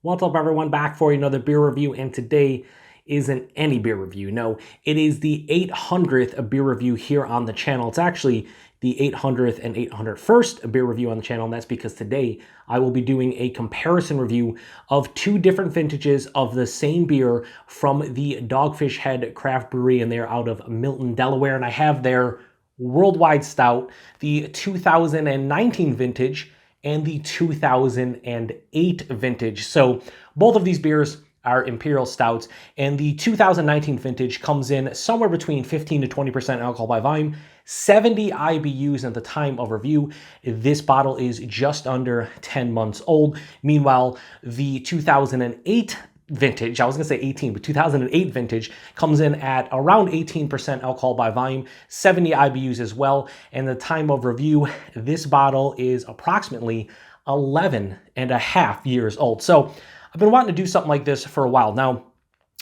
What's up, everyone? Back for another beer review, and today isn't any beer review. No, it is the 800th beer review here on the channel. It's actually the 800th and 801st beer review on the channel, and that's because today I will be doing a comparison review of two different vintages of the same beer from the Dogfish Head Craft Brewery, and they're out of Milton, Delaware, and I have their Wide Stout, the 2019 vintage, and the 2008 vintage. So both of these beers are imperial stouts, and the 2019 vintage comes in somewhere between 15 to 20% alcohol by volume, 70 IBUs at the time of review. This bottle is just under 10 months old. Meanwhile, the 2008 vintage, I was going to say 18, but 2008 vintage comes in at around 18% alcohol by volume, 70 IBUs as well. And the time of review, this bottle is approximately 11 and a half years old. So I've been wanting to do something like this for a while. Now,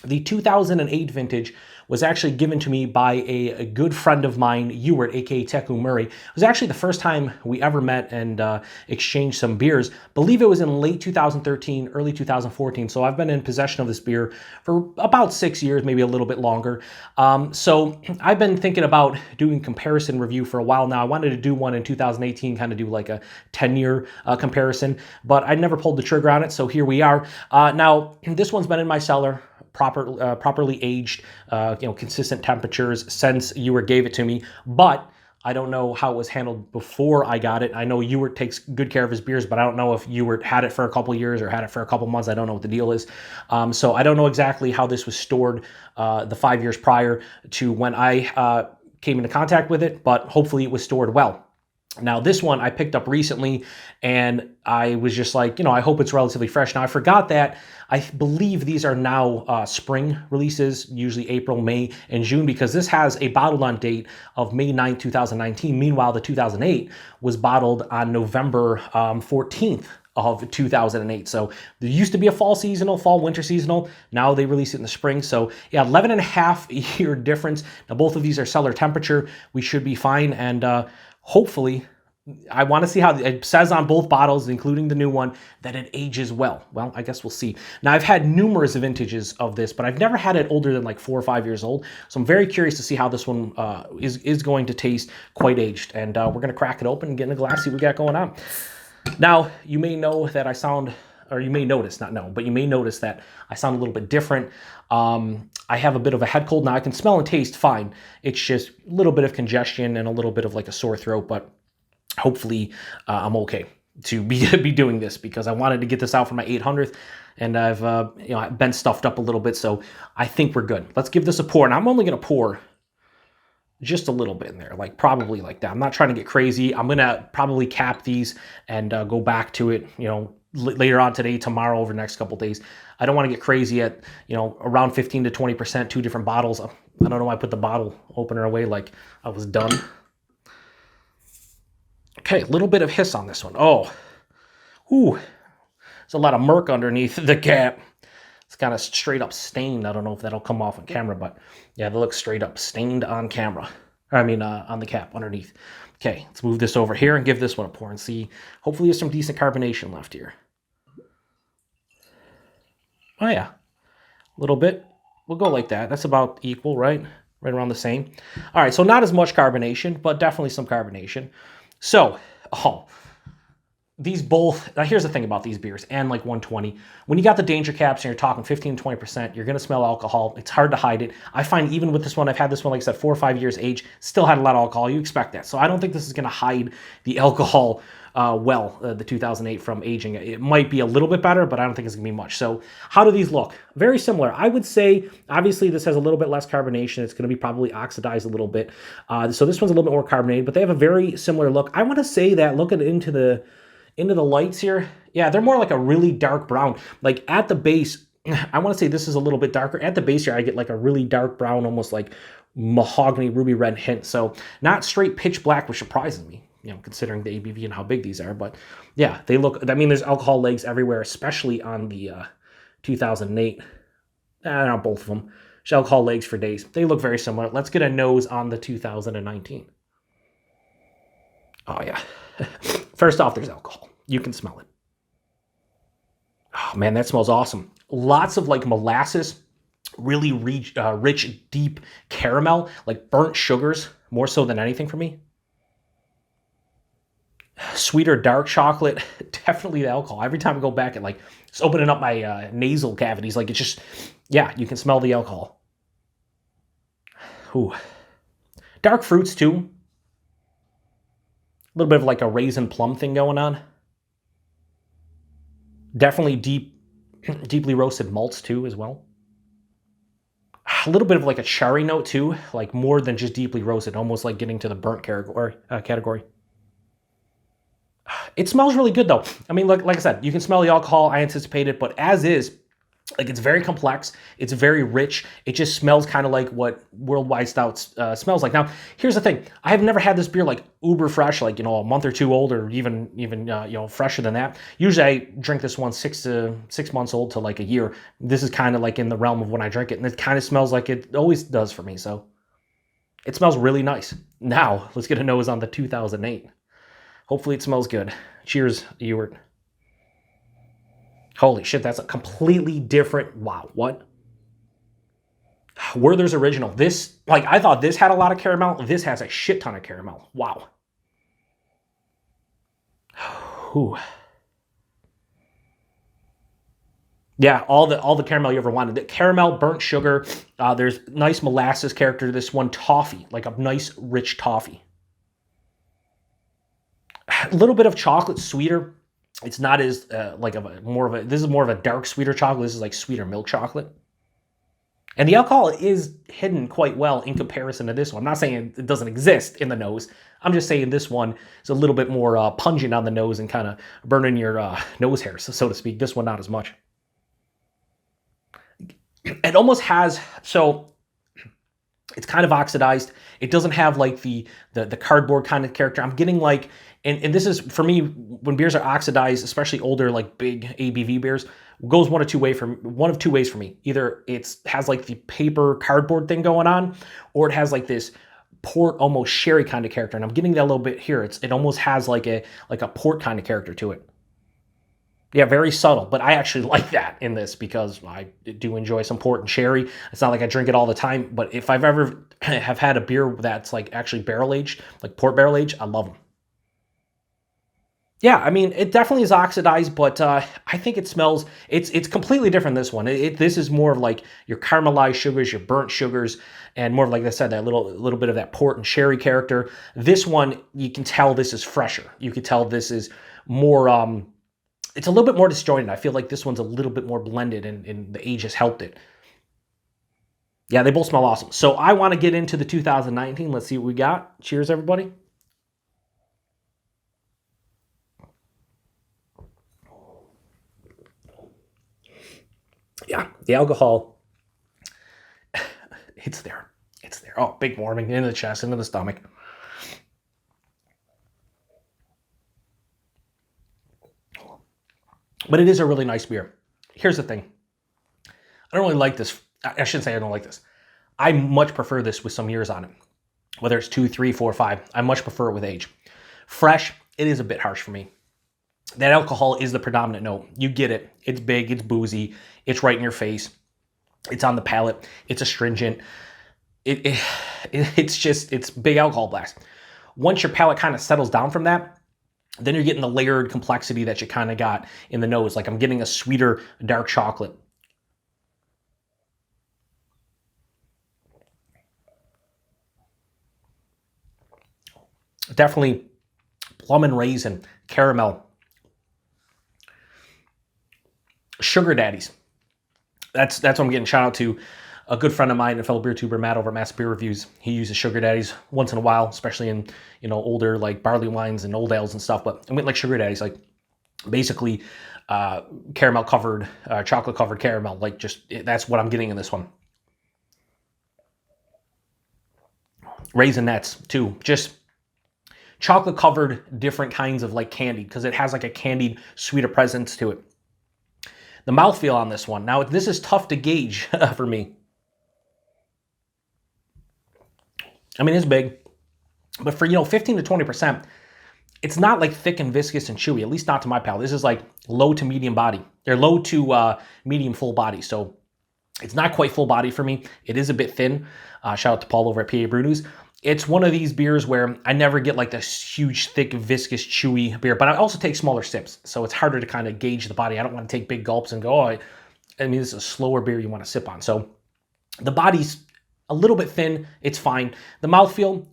the 2008 vintage was actually given to me by a good friend of mine, Ewart, aka Teku Murray. It was actually the first time we ever met and exchanged some beers. I believe it was in late 2013, early 2014. So I've been in possession of this beer for about 6 years, maybe a little bit longer. So I've been thinking about doing comparison review for a while now. I wanted to do one in 2018, kind of do like a 10-year comparison, but I never pulled the trigger on it. So here we are. Now, this one's been in my cellar, properly aged, consistent temperatures since Ewart gave it to me, but I don't know how it was handled before I got it. I know Ewart takes good care of his beers, but I don't know if Ewart had it for a couple years or had it for a couple months. I don't know what the deal is. So I don't know exactly how this was stored the 5 years prior to when I came into contact with it, but hopefully it was stored well. Now, this one I picked up recently, and I was just like, I hope it's relatively fresh. Now, I forgot that I believe these are now spring releases, usually April, May, and June, because this has a bottled on date of May 9th, 2019. Meanwhile, the 2008 was bottled on November 14th of 2008. So there used to be a fall winter seasonal. Now they release it in the spring. So yeah, 11 and a half year difference. Now, both of these are cellar temperature. We should be fine. And hopefully, I want to see how it says on both bottles, including the new one, that it ages well. Well, I guess we'll see. Now, I've had numerous vintages of this, but I've never had it older than like 4 or 5 years old. So I'm very curious to see how this one is going to taste quite aged. And we're going to crack it open and get in a glass, see what we got going on. Now, you may know that I sound, or you may notice, not know, but you may notice that I sound a little bit different. I have a bit of a head cold. Now, I can smell and taste fine. It's just a little bit of congestion and a little bit of like a sore throat, but hopefully I'm okay to be doing this, because I wanted to get this out for my 800th, and I've been stuffed up a little bit, so I think we're good. Let's give this a pour, and I'm only going to pour just a little bit in there, like probably like that. I'm not trying to get crazy. I'm going to probably cap these and go back to it, later on today, tomorrow, over the next couple days. I don't want to get crazy at, around 15 to 20%, two different bottles. I don't know why I put the bottle opener away like I was done. Okay, a little bit of hiss on this one. Oh, ooh, there's a lot of murk underneath the cap. It's kind of straight up stained. I don't know if that'll come off on camera, but yeah, they look straight up stained on camera. On the cap underneath. Okay, let's move this over here and give this one a pour and see. Hopefully there's some decent carbonation left here. Oh yeah, a little bit. We'll go like that. That's about equal, right? Right around the same. All right, so not as much carbonation, but definitely some carbonation. So, these both, now here's the thing about these beers, and like 120, when you got the danger caps and you're talking 15 to 20%, you're going to smell alcohol. It's hard to hide it. I find even with this one, I've had this one, like I said, 4 or 5 years age, still had a lot of alcohol. You expect that. So I don't think this is going to hide the alcohol the 2008 from aging. It might be a little bit better, but I don't think it's going to be much. So how do these look? Very similar. I would say, obviously, this has a little bit less carbonation. It's going to be probably oxidized a little bit. So this one's a little bit more carbonated, but they have a very similar look. I want to say that looking into the lights here, yeah, they're more like a really dark brown. Like at the base, I want to say this is a little bit darker. At the base here, I get like a really dark brown, almost like mahogany ruby red hint. So not straight pitch black, which surprises me, considering the ABV and how big these are. But yeah, they look, I mean, there's alcohol legs everywhere, especially on the 2008. Not both of them. There's alcohol legs for days. They look very similar. Let's get a nose on the 2019. Oh yeah. First off, there's alcohol. You can smell it. Oh man, that smells awesome. Lots of like molasses, really rich, deep caramel, like burnt sugars, more so than anything for me. Sweeter dark chocolate, definitely the alcohol. Every time I go back and like it's opening up my nasal cavities, like it's just, yeah, you can smell the alcohol. Ooh. Dark fruits too. A little bit of like a raisin plum thing going on. Definitely deeply roasted malts too as well. A little bit of like a cherry note too, like more than just deeply roasted, almost like getting to the burnt category. It smells really good though. I mean, like I said, you can smell the alcohol. I anticipate it, but as is, like it's very complex. It's very rich. It just smells kind of like what Wide Stout smells like. Now, here's the thing. I have never had this beer like uber fresh, like, a month or two old, or even fresher than that. Usually I drink this one 6 months old to like a year. This is kind of like in the realm of when I drink it, and it kind of smells like it always does for me. So it smells really nice. Now, let's get a nose on the 2008. Hopefully it smells good. Cheers, Ewart. Holy shit, that's a completely different, wow, what? Werther's Original. This, like, I thought this had a lot of caramel. This has a shit ton of caramel. Wow. Whew. Yeah, all the caramel you ever wanted. The caramel, burnt sugar. There's nice molasses character to this one. Toffee, like a nice, rich toffee. A little bit of chocolate, sweeter. It's not as this is more of a dark, sweeter chocolate. This is like sweeter milk chocolate. And the alcohol is hidden quite well in comparison to this one. I'm not saying it doesn't exist in the nose. I'm just saying this one is a little bit more pungent on the nose and kind of burning your nose hairs, so to speak. This one, not as much. It almost has, so it's kind of oxidized. It doesn't have like the cardboard kind of character. I'm getting like, and this is, for me, when beers are oxidized, especially older, like big ABV beers, goes one of two ways for me. Either it has like the paper cardboard thing going on, or it has like this port, almost sherry kind of character. And I'm getting that a little bit here. It almost has like a port kind of character to it. Yeah, very subtle, but I actually like that in this because I do enjoy some port and sherry. It's not like I drink it all the time, but if I've ever have had a beer that's like actually barrel aged, like port barrel aged, I love them. Yeah, I mean, it definitely is oxidized, but I think it smells, it's completely different than this one. This is more of like your caramelized sugars, your burnt sugars, and more of, like I said, that little bit of that port and sherry character. This one, you can tell this is fresher. You can tell this is more, it's a little bit more disjointed. I feel like this one's a little bit more blended, and the age has helped it. Yeah, they both smell awesome. So I want to get into the 2019. Let's see what we got. Cheers, everybody. Yeah, the alcohol, it's there. It's there. Oh, big warming into the chest, into the stomach. But it is a really nice beer. Here's the thing. I don't really like this. I shouldn't say I don't like this. I much prefer this with some years on it. Whether it's 2, 3, 4, 5. I much prefer it with age. Fresh, it is a bit harsh for me. That alcohol is the predominant note. You get it. It's big, it's boozy, it's right in your face. It's on the palate, it's astringent. It's big alcohol blast. Once your palate kind of settles down from that, then you're getting the layered complexity that you kind of got in the nose. Like I'm getting a sweeter dark chocolate. Definitely plum and raisin, caramel. Sugar daddies. That's what I'm getting. Shout out to a good friend of mine, a fellow beer tuber, Matt over at Mass Beer Reviews. He uses sugar daddies once in a while, especially in older like barley wines and old ales and stuff. But I mean like sugar daddies, like basically caramel covered, chocolate covered caramel. Like that's what I'm getting in this one. Raisinets too, just chocolate covered different kinds of like candy, because it has like a candied sweeter presence to it. The mouthfeel on this one. Now, this is tough to gauge for me. I mean, it's big. But for, 15 to 20%, it's not like thick and viscous and chewy, at least not to my palate. This is like low to medium body. They're low to medium full body. So it's not quite full body for me. It is a bit thin. Shout out to Paul over at PA Brew News. It's one of these beers where I never get like this huge, thick, viscous, chewy beer, but I also take smaller sips. So it's harder to kind of gauge the body. I don't want to take big gulps and go, oh, I mean, this is a slower beer you want to sip on. So the body's a little bit thin. It's fine. The mouthfeel,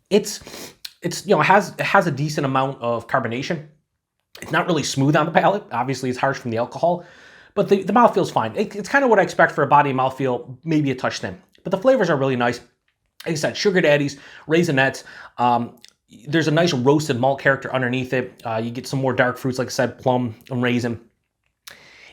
it's you know, it has a decent amount of carbonation. It's not really smooth on the palate. Obviously, it's harsh from the alcohol, but the mouthfeel's fine. It's kind of what I expect for a body mouthfeel, maybe a touch thin. But the flavors are really nice. Like I said, sugar daddies, raisinets. There's a nice roasted malt character underneath it. You get some more dark fruits, like I said, plum and raisin.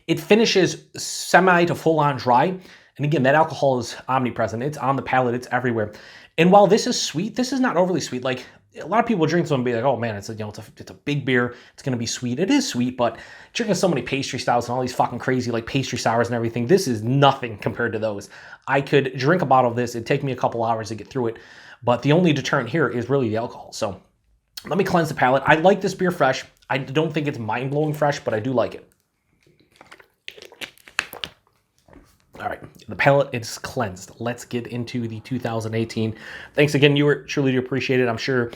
It finishes semi to full-on dry. And again, that alcohol is omnipresent. It's on the palate. It's everywhere. And while this is sweet, this is not overly sweet. Like, a lot of people drink this one and be like, oh man, it's a big beer. It's going to be sweet. It is sweet, but drinking so many pastry stouts and all these fucking crazy like pastry sours and everything, this is nothing compared to those. I could drink a bottle of this. It'd take me a couple hours to get through it. But the only deterrent here is really the alcohol. So let me cleanse the palate. I like this beer fresh. I don't think it's mind-blowing fresh, but I do like it. All right, the palate is cleansed. Let's get into the 2018. Thanks again, you truly do appreciate it. I'm sure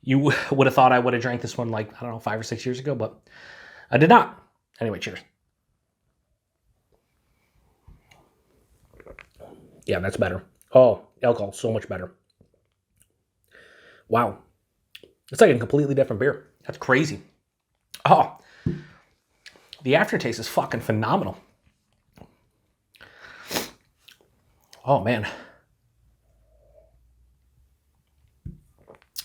you would have thought I would have drank this one like, I don't know, 5 or 6 years ago, but I did not. Anyway, cheers. Yeah, that's better. Oh, alcohol, so much better. Wow. It's like a completely different beer. That's crazy. Oh, the aftertaste is fucking phenomenal. Oh, man.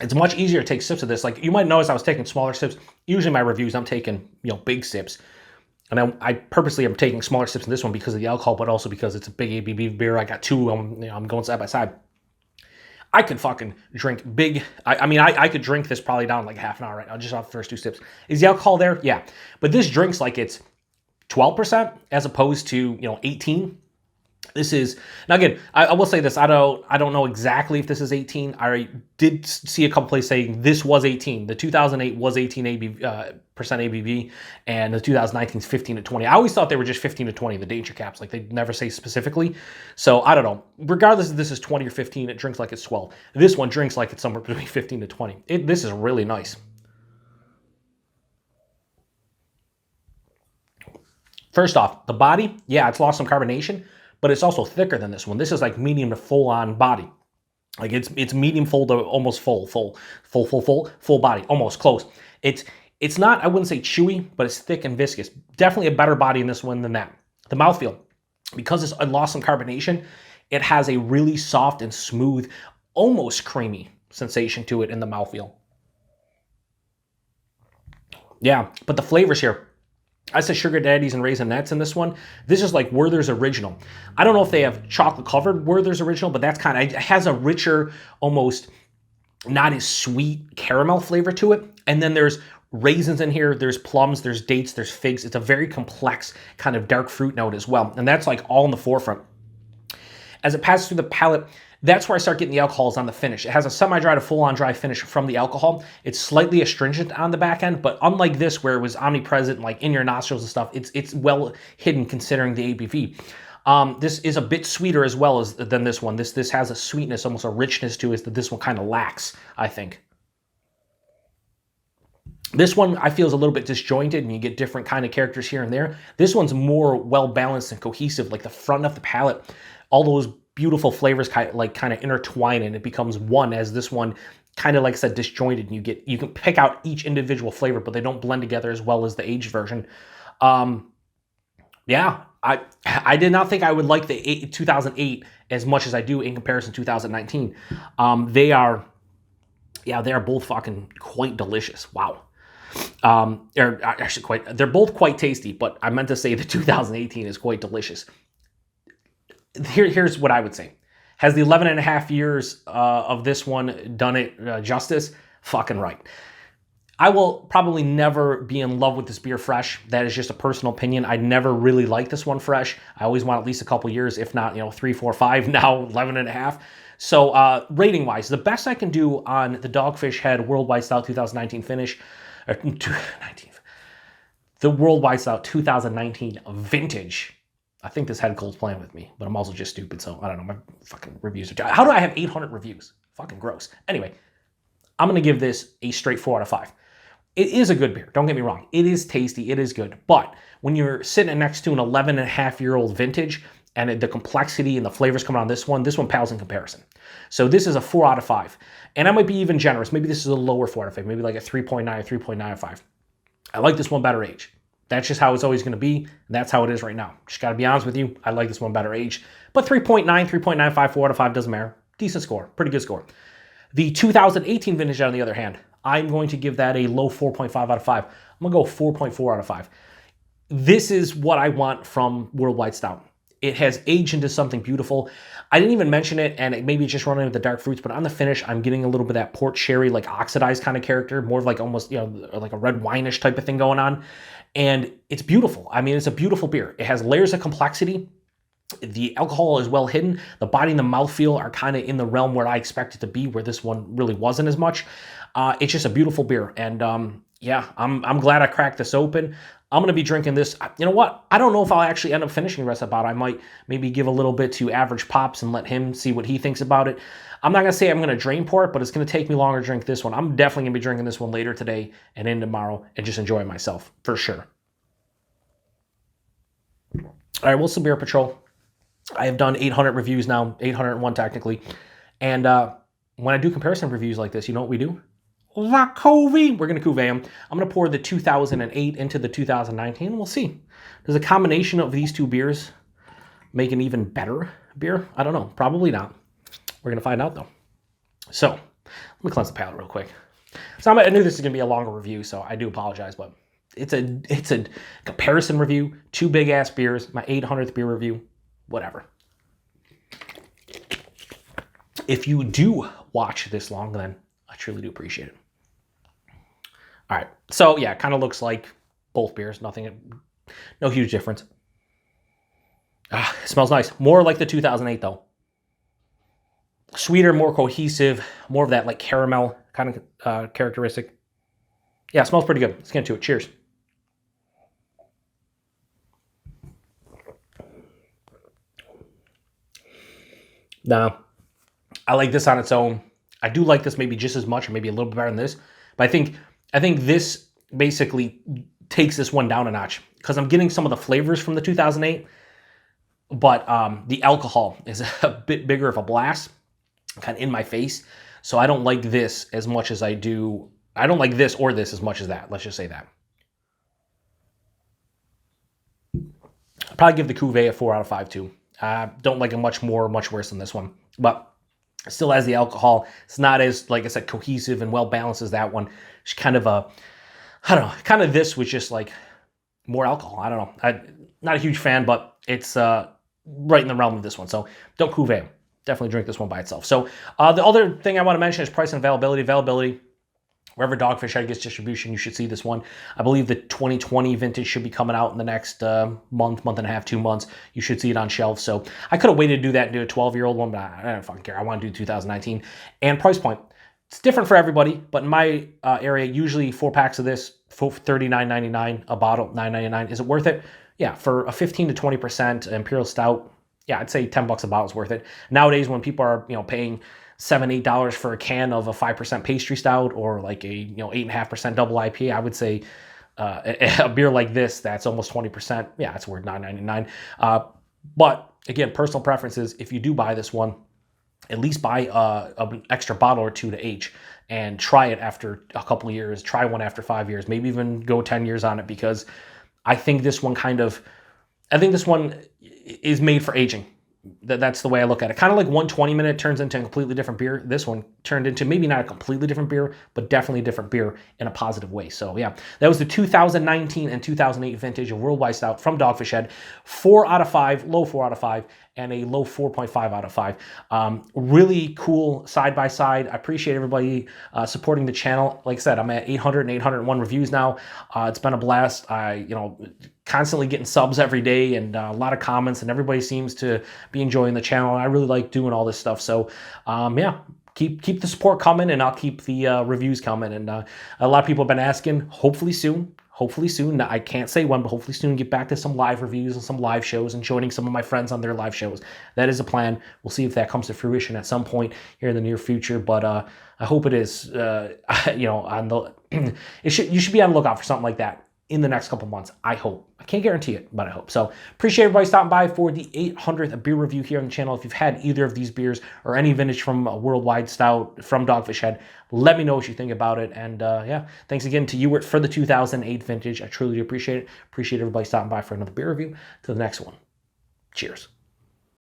It's much easier to take sips of this. Like, you might notice I was taking smaller sips. Usually my reviews, I'm taking, big sips. And I purposely am taking smaller sips in this one because of the alcohol, but also because it's a big ABV beer. I got two, I'm going side by side. I could fucking drink big. I could drink this probably down like half an hour right now, just off the first 2 sips. Is the alcohol there? Yeah. But this drinks like it's 12% as opposed to, 18. This is, now again, I will say this, I don't know exactly if this is 18. I did see a couple places saying this was 18. The 2008 was 18 percent ABV, and the 2019 is 15 to 20. I always thought they were just 15 to 20, the danger caps, like they never say specifically. So I don't know. Regardless if this is 20 or 15, it drinks like it's 12. This one drinks like it's somewhere between 15 to 20. This is really nice. First off, the body, yeah, it's lost some carbonation, but it's also thicker than this one. This is like medium to full-on body. Like it's medium full to almost full body, almost close. It's not, I wouldn't say chewy, but it's thick and viscous. Definitely a better body in this one than that. The mouthfeel, because it's lost some carbonation, it has a really soft and smooth, almost creamy sensation to it in the mouthfeel. Yeah, but the flavors here, I said sugar daddies and raisinets in this one. This is like Werther's Original. I don't know if they have chocolate covered Werther's Original, but that's kind of, it has a richer, almost not as sweet caramel flavor to it. And then there's raisins in here, there's plums, there's dates, there's figs. It's a very complex kind of dark fruit note as well. And that's like all in the forefront. As it passes through the palate, that's where I start getting the alcohols on the finish. It has a semi-dry to full-on dry finish from the alcohol. It's slightly astringent on the back end, but unlike this where it was omnipresent, like in your nostrils and stuff, it's well hidden considering the ABV. This is a bit sweeter as well than this one. This has a sweetness, almost a richness to it that this one kind of lacks, I think. This one I feel is a little bit disjointed and you get different kind of characters here and there. This one's more well-balanced and cohesive, like the front of the palate, all those beautiful flavors kind of intertwine and it becomes one, as this one kind of, like I said, disjointed, and you can pick out each individual flavor, but they don't blend together as well as the aged version. Yeah, I did not think I would like the 2008 as much as I do in comparison to 2019. They are both fucking quite delicious. Wow. They're actually they're both quite tasty, but I meant to say the 2018 is quite delicious. Here's what I would say. Has the 11 and a half years of this one done it justice? Fucking right. I will probably never be in love with this beer fresh. That is just a personal opinion. I never really liked this one fresh. I always want at least a couple years, if not, 3, 4, 5, now 11 and a half. So rating wise, the best I can do on the Dogfish Head Worldwide Stout 2019 finish, or 19, the Worldwide Stout 2019 vintage. I think this head cold's playing with me, but I'm also just stupid, so I don't know. My fucking reviews are... How do I have 800 reviews? Fucking gross. Anyway, I'm going to give this a straight 4 out of 5. It is a good beer. Don't get me wrong. It is tasty. It is good. But when you're sitting next to an 11.5-year-old vintage and the complexity and the flavors coming on this one pales in comparison. So this is a 4 out of 5. And I might be even generous. Maybe this is a lower 4 out of 5. Maybe like a 3.9 or 3.95. I like this one better age. That's just how it's always going to be. And that's how it is right now. Just got to be honest with you. I like this one better age. But 3.9, 3.95, 4 out of 5 doesn't matter. Decent score. Pretty good score. The 2018 vintage, on the other hand, I'm going to give that a low 4.5 out of 5. I'm going to go 4.4 out of 5. This is what I want from Worldwide Stout. It has aged into something beautiful. I didn't even mention it, and maybe it's just running with the dark fruits, but on the finish, I'm getting a little bit of that port sherry, like oxidized kind of character, more of like almost, you know, like a red wine-ish type of thing going on. And it's beautiful. I mean, it's a beautiful beer. It has layers of complexity. The alcohol is well hidden. The body and the mouthfeel are kind of in the realm where I expect it to be, where this one really wasn't as much. It's just a beautiful beer. And yeah, I'm glad I cracked this open. I'm going to be drinking this. You know what? I don't know if I'll actually end up finishing the rest of the bottle. I might maybe give a little bit to Average Pops and let him see what he thinks about it. I'm not going to say I'm going to drain pour it, but it's going to take me longer to drink this one. I'm definitely going to be drinking this one later today and in tomorrow and just enjoying myself for sure. All right, what's the beer patrol? I have done 800 reviews now, 801 technically. And when I do comparison reviews like this, you know what we do? La Cuvée. We're going to cuvee them. I'm going to pour the 2008 into the 2019. We'll see. Does a combination of these two beers make an even better beer? I don't know. Probably not. We're going to find out, though. So, let me cleanse the palate real quick. So I knew this is going to be a longer review, so I do apologize, but it's a comparison review. Two big-ass beers. My 800th beer review. Whatever. If you do watch this long, then I truly do appreciate it. All right. So, yeah, it kind of looks like both beers. No huge difference. It smells nice. More like the 2008, though. Sweeter, more cohesive, more of that like caramel kind of characteristic. Yeah, it smells pretty good. Let's get into it. Cheers. Now, I like this on its own. I do like this maybe just as much or maybe a little bit better than this. But I think this basically takes this one down a notch because I'm getting some of the flavors from the 2008, but the alcohol is a bit bigger of a blast, kind of in my face. So I don't like this as much as I do. I don't like this or this as much as that. Let's just say that. I'll probably give the Cuvée a 4 out of 5 too. Don't like it much worse than this one. But it still has the alcohol. It's not as, like I said, cohesive and well-balanced as that one. It's kind of I don't know, kind of this was just like more alcohol. I don't know. I'm not a huge fan, but it's right in the realm of this one. So don't Cuvée. Definitely drink this one by itself. So the other thing I want to mention is price and availability. Availability, wherever Dogfish Head gets distribution, you should see this one. I believe the 2020 vintage should be coming out in the next month and a half, 2 months. You should see it on shelves. So I could have waited to do that and do a 12-year-old one, but I don't fucking care. I want to do 2019. And price point. It's different for everybody, but in my area, usually 4 packs of this, for $39.99 a bottle, $9.99. Is it worth it? Yeah, for a 15 to 20% Imperial Stout, yeah, I'd say $10 a bottle is worth it. Nowadays, when people are paying $7, $8 for a can of a 5% pastry stout or like a 8.5% double IPA, I would say a beer like this that's almost 20%, yeah, it's worth $9.99. But again, personal preferences. If you do buy this one, at least buy an extra bottle or two to age and try it after a couple of years. Try one after 5 years, maybe even go 10 years on it, because I think this one is made for aging. That's the way I look at it. Kind of like 120 minute turns into a completely different beer. This one turned into maybe not a completely different beer, but definitely a different beer in a positive way. So yeah, that was the 2019 and 2008 vintage of Worldwide Stout from Dogfish Head. 4 out of 5, low 4 out of 5. and a low 4.5 out of 5. Really cool side-by-side. I appreciate everybody supporting the channel. Like I said, I'm at 800 and 801 reviews now. It's been a blast. Constantly getting subs every day and a lot of comments, and everybody seems to be enjoying the channel. I really like doing all this stuff. So yeah, keep the support coming, and I'll keep the reviews coming. And a lot of people have been asking, hopefully soon. I can't say when, but hopefully soon get back to some live reviews and some live shows and joining some of my friends on their live shows. That is a plan. We'll see if that comes to fruition at some point here in the near future, but I hope it is. On the you should be on the lookout for something like that in the next couple months. I hope. I can't guarantee it, but I hope. So appreciate everybody stopping by for the 800th beer review here on the channel. If you've had either of these beers or any vintage from Wide Stout from Dogfish Head, let me know what you think about it. And yeah, thanks again to Ewart for the 2008 vintage. I truly appreciate it. Appreciate everybody stopping by for another beer review. To the next one. Cheers.